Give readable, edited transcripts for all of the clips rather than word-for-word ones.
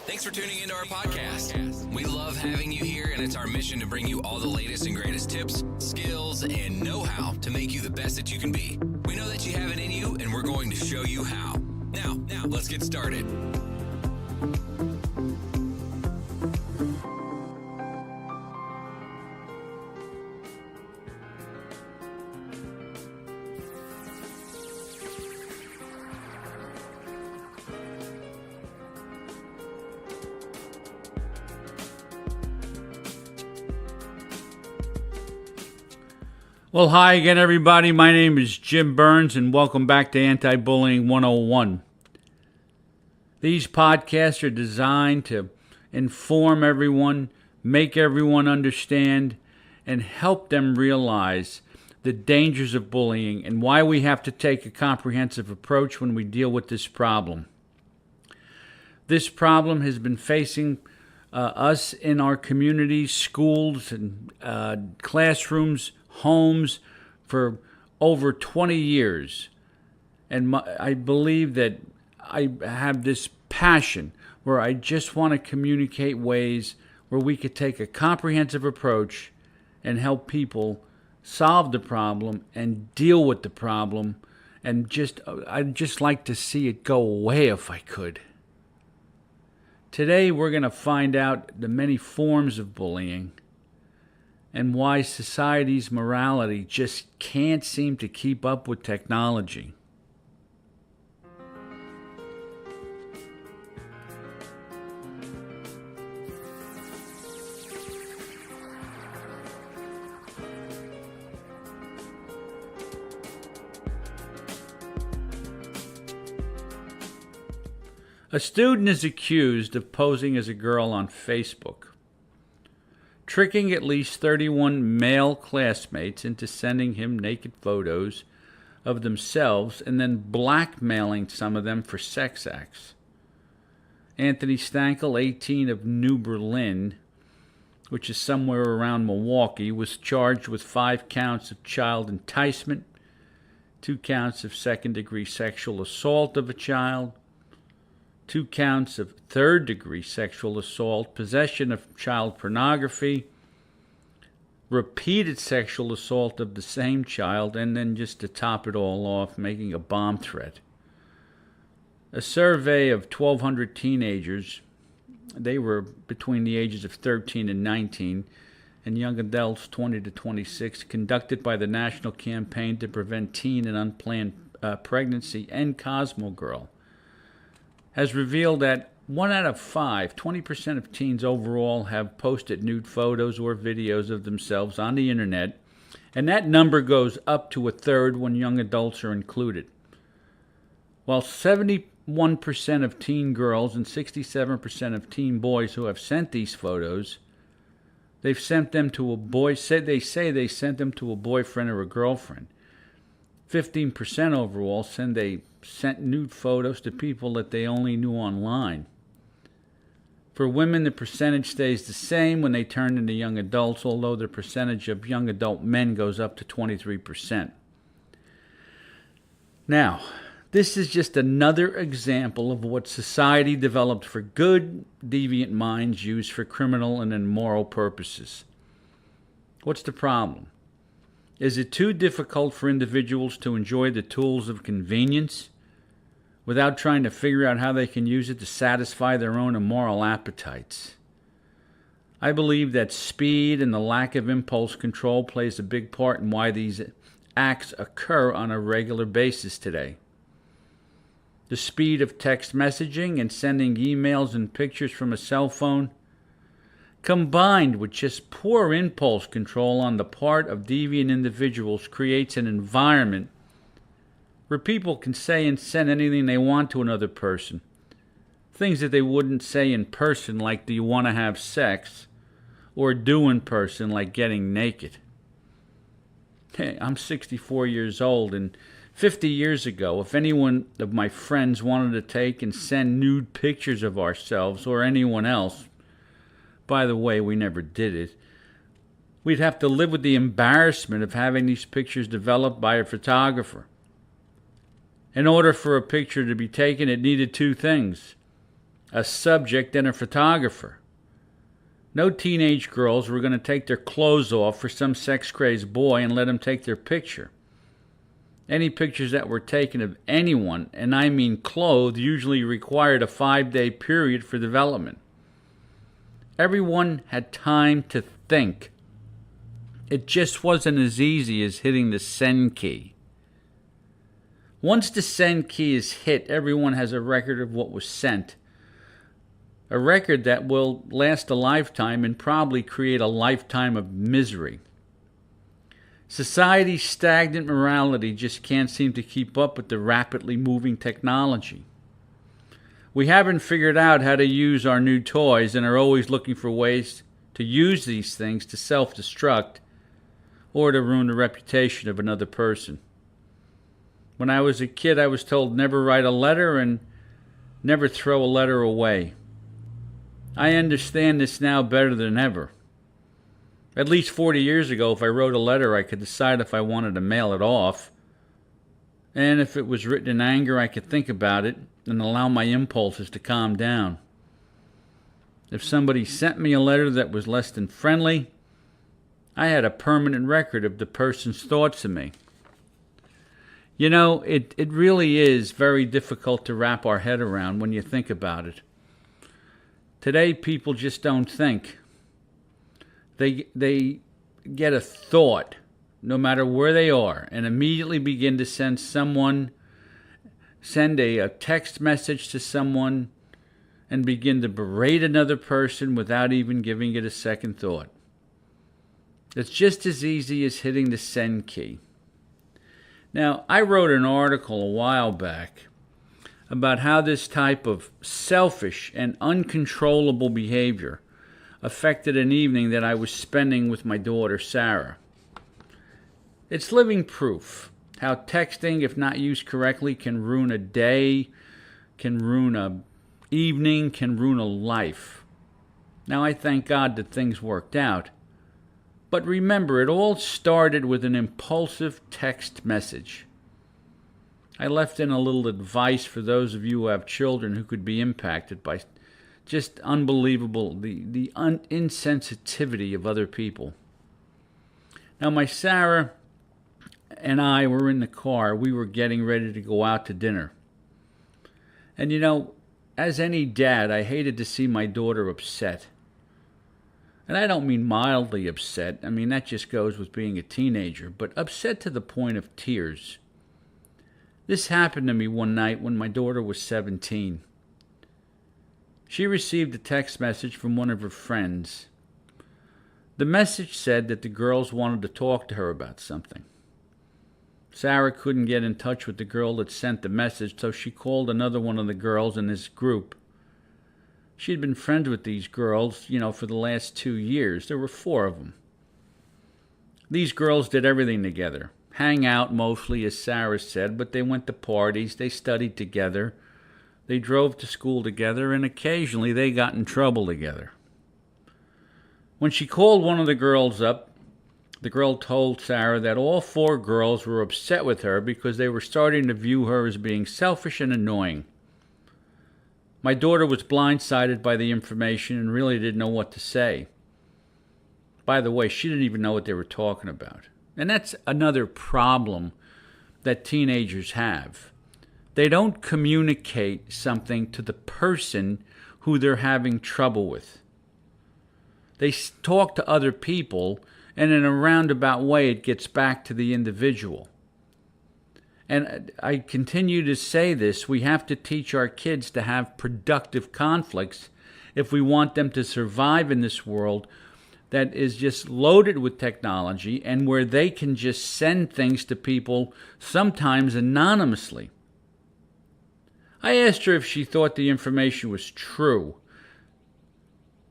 Thanks for tuning into our podcast. We love having you here, and it's our mission to bring you all the latest and greatest tips, skills, and know-how to make you the best that you can be. We know that you have it in you, and we're going to show you how. Now, let's get started. Well, hi again, everybody. My name is Jim Burns, and welcome back to Anti-Bullying 101. These podcasts are designed to inform everyone, make everyone understand, and help them realize the dangers of bullying and why we have to take a comprehensive approach when we deal with this problem. This problem has been facing us in our communities, schools, and classrooms, homes for over 20 years. And I believe that I have this passion where I just want to communicate ways where we could take a comprehensive approach and help people solve the problem and deal with the problem. And I'd just like to see it go away if I could. Today we're going to find out the many forms of bullying and why society's morality just can't seem to keep up with technology. A student is accused of posing as a girl on Facebook, tricking at least 31 male classmates into sending him naked photos of themselves and then blackmailing some of them for sex acts. Anthony Stankel, 18, of New Berlin, which is somewhere around Milwaukee, was charged with 5 counts of child enticement, 2 counts of second-degree sexual assault of a child, 2 counts of third-degree sexual assault, possession of child pornography, repeated sexual assault of the same child, and then just to top it all off, making a bomb threat. A survey of 1,200 teenagers, they were between the ages of 13 and 19, and young adults 20 to 26, conducted by the National Campaign to Prevent Teen and Unplanned Pregnancy and Cosmo Girl, has revealed that 1 out of 5, 20% of teens overall, have posted nude photos or videos of themselves on the internet, and that number goes up to a third when young adults are included. While 71% of teen girls and 67% of teen boys who have sent these photos, they've sent them to a boy. They say they sent them to a boyfriend or a girlfriend. 15% overall sent nude photos to people that they only knew online. For women, the percentage stays the same when they turn into young adults, although the percentage of young adult men goes up to 23%. Now, this is just another example of what society developed for good, deviant minds use for criminal and immoral purposes. What's the problem? Is it too difficult for individuals to enjoy the tools of convenience without trying to figure out how they can use it to satisfy their own immoral appetites? I believe that speed and the lack of impulse control plays a big part in why these acts occur on a regular basis today. The speed of text messaging and sending emails and pictures from a cell phone, combined with just poor impulse control on the part of deviant individuals, creates an environment where people can say and send anything they want to another person. Things that they wouldn't say in person, like, do you want to have sex? Or do in person, like getting naked. Hey, I'm 64 years old, and 50 years ago, if anyone of my friends wanted to take and send nude pictures of ourselves or anyone else, by the way, we never did it, we'd have to live with the embarrassment of having these pictures developed by a photographer. In order for a picture to be taken, it needed two things: a subject, and a photographer. No teenage girls were going to take their clothes off for some sex-crazed boy and let him take their picture. Any pictures that were taken of anyone, and I mean clothed, usually required a 5-day period for development. Everyone had time to think. It just wasn't as easy as hitting the send key. Once the send key is hit, everyone has a record of what was sent. A record that will last a lifetime and probably create a lifetime of misery. Society's stagnant morality just can't seem to keep up with the rapidly moving technology. We haven't figured out how to use our new toys and are always looking for ways to use these things to self-destruct or to ruin the reputation of another person. When I was a kid, I was told never write a letter and never throw a letter away. I understand this now better than ever. At least 40 years ago, if I wrote a letter, I could decide if I wanted to mail it off. And if it was written in anger, I could think about it and allow my impulses to calm down. If somebody sent me a letter that was less than friendly, I had a permanent record of the person's thoughts of me. You know, it really is very difficult to wrap our head around when you think about it. Today, people just don't think. They get a thought, no matter where they are, and immediately begin to send a text message to someone and begin to berate another person without even giving it a second thought. It's just as easy as hitting the send key. Now, I wrote an article a while back about how this type of selfish and uncontrollable behavior affected an evening that I was spending with my daughter, Sarah. It's living proof how texting, if not used correctly, can ruin a day, can ruin an evening, can ruin a life. Now, I thank God that things worked out. But remember, it all started with an impulsive text message. I left in a little advice for those of you who have children who could be impacted by just unbelievable, the insensitivity of other people. Now, my Sarah and I were in the car. We were getting ready to go out to dinner. And you know, as any dad, I hated to see my daughter upset. And I don't mean mildly upset. I mean, that just goes with being a teenager, but upset to the point of tears. This happened to me one night when my daughter was 17. She received a text message from one of her friends. The message said that the girls wanted to talk to her about something. Sarah couldn't get in touch with the girl that sent the message, so she called another one of the girls in this group. She had been friends with these girls, for the last 2 years. There were 4 of them. These girls did everything together. Hang out mostly, as Sarah said, but they went to parties, they studied together, they drove to school together, and occasionally they got in trouble together. When she called one of the girls up, the girl told Sarah that all 4 girls were upset with her because they were starting to view her as being selfish and annoying. My daughter was blindsided by the information and really didn't know what to say. By the way, she didn't even know what they were talking about. And that's another problem that teenagers have. They don't communicate something to the person who they're having trouble with. They talk to other people, and in a roundabout way, it gets back to the individual. And I continue to say this, we have to teach our kids to have productive conflicts if we want them to survive in this world that is just loaded with technology and where they can just send things to people, sometimes anonymously. I asked her if she thought the information was true,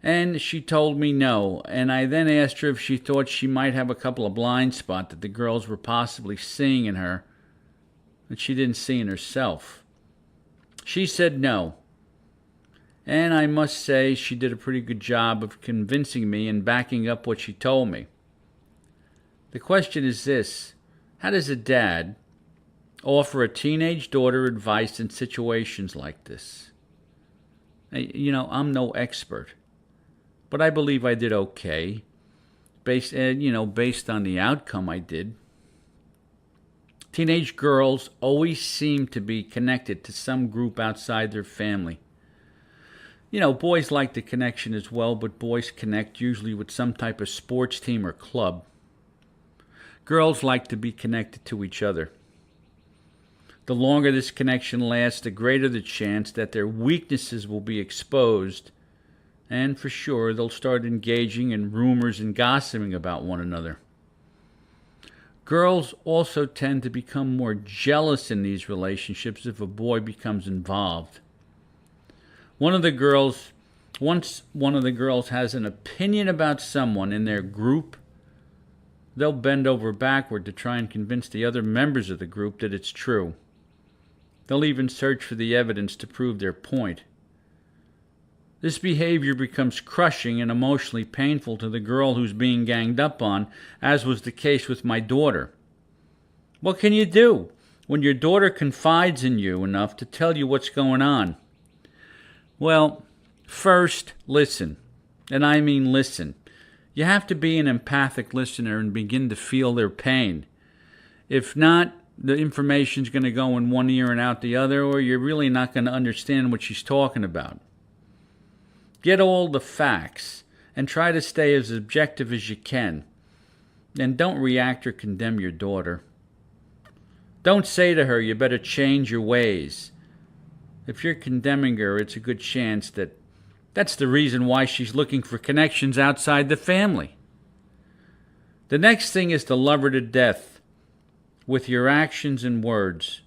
and she told me no. And I then asked her if she thought she might have a couple of blind spots that the girls were possibly seeing in her that she didn't see in herself. She said no. And I must say she did a pretty good job of convincing me and backing up what she told me. The question is this: how does a dad offer a teenage daughter advice in situations like this? I'm no expert, but I believe I did okay, based on the outcome I did. Teenage girls always seem to be connected to some group outside their family. Boys like the connection as well, but boys connect usually with some type of sports team or club. Girls like to be connected to each other. The longer this connection lasts, the greater the chance that their weaknesses will be exposed, and for sure they'll start engaging in rumors and gossiping about one another. Girls also tend to become more jealous in these relationships if a boy becomes involved. Once one of the girls has an opinion about someone in their group, they'll bend over backward to try and convince the other members of the group that it's true. They'll even search for the evidence to prove their point. This behavior becomes crushing and emotionally painful to the girl who's being ganged up on, as was the case with my daughter. What can you do when your daughter confides in you enough to tell you what's going on? Well, first, listen. And I mean listen. You have to be an empathic listener and begin to feel their pain. If not, the information's going to go in one ear and out the other, or you're really not going to understand what she's talking about. Get all the facts and try to stay as objective as you can. And don't react or condemn your daughter. Don't say to her, you better change your ways. If you're condemning her, it's a good chance that that's the reason why she's looking for connections outside the family. The next thing is to love her to death with your actions and words.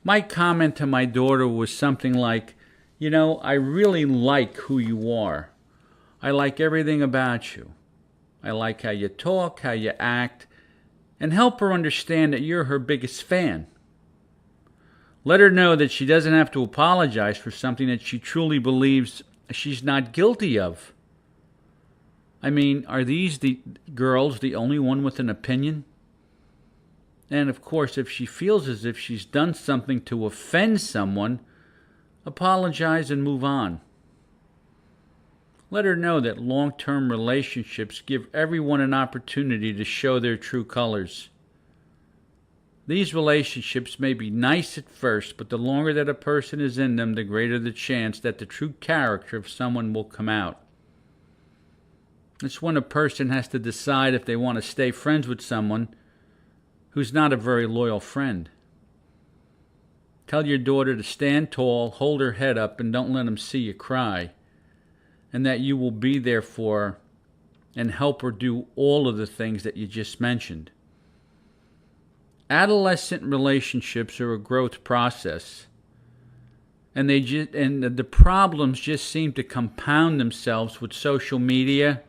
My comment to my daughter was something like, I really like who you are. I like everything about you. I like how you talk, how you act, and help her understand that you're her biggest fan. Let her know that she doesn't have to apologize for something that she truly believes she's not guilty of. I mean, are these the girls the only one with an opinion? And of course, if she feels as if she's done something to offend someone, apologize and move on. Let her know that long-term relationships give everyone an opportunity to show their true colors. These relationships may be nice at first, but the longer that a person is in them, the greater the chance that the true character of someone will come out. It's when a person has to decide if they want to stay friends with someone who's not a very loyal friend. Tell your daughter to stand tall, hold her head up, and don't let them see you cry, and that you will be there for her and help her do all of the things that you just mentioned. Adolescent relationships are a growth process, and the problems just seem to compound themselves with social media,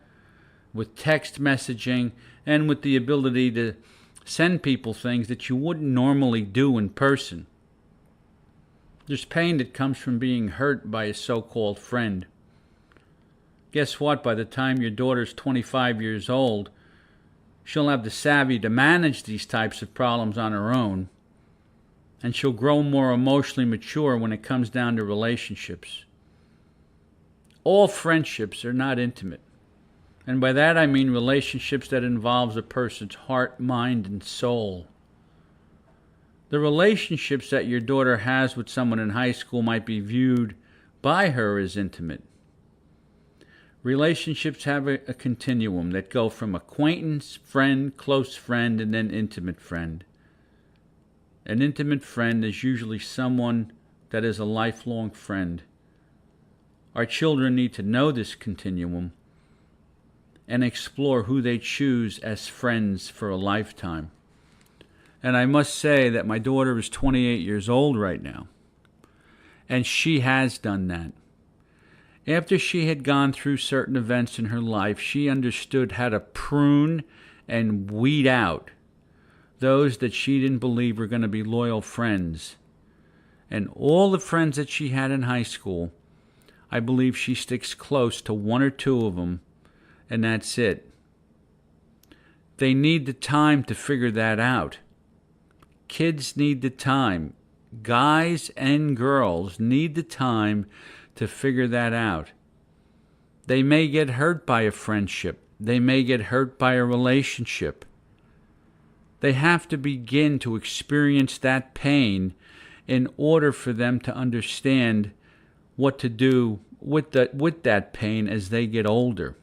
with text messaging, and with the ability to send people things that you wouldn't normally do in person. There's pain that comes from being hurt by a so-called friend. Guess what? By the time your daughter's 25 years old, she'll have the savvy to manage these types of problems on her own, and she'll grow more emotionally mature when it comes down to relationships. All friendships are not intimate, and by that I mean relationships that involves a person's heart, mind, and soul. The relationships that your daughter has with someone in high school might be viewed by her as intimate. Relationships have a continuum that go from acquaintance, friend, close friend, and then intimate friend. An intimate friend is usually someone that is a lifelong friend. Our children need to know this continuum and explore who they choose as friends for a lifetime. And I must say that my daughter is 28 years old right now, and she has done that. After she had gone through certain events in her life, she understood how to prune and weed out those that she didn't believe were going to be loyal friends. And all the friends that she had in high school, I believe she sticks close to one or two of them, and that's it. They need the time to figure that out. Kids need the time. Guys and girls need the time to figure that out. They may get hurt by a friendship. They may get hurt by a relationship. They have to begin to experience that pain in order for them to understand what to do with that pain as they get older.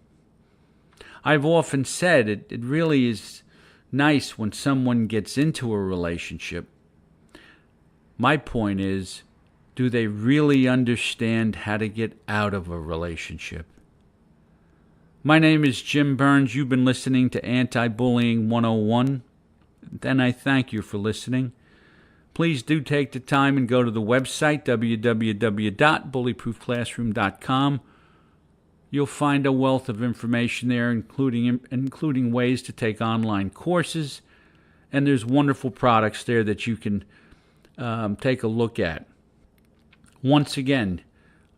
I've often said it really is nice when someone gets into a relationship. My point is, do they really understand how to get out of a relationship? My name is Jim Burns. You've been listening to Anti-Bullying 101, and I thank you for listening. Please do take the time and go to the website, www.bullyproofclassroom.com. You'll find a wealth of information there, including ways to take online courses, and there's wonderful products there that you can take a look at. Once again,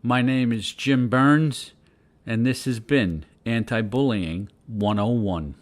my name is Jim Burns, and this has been Anti-Bullying 101.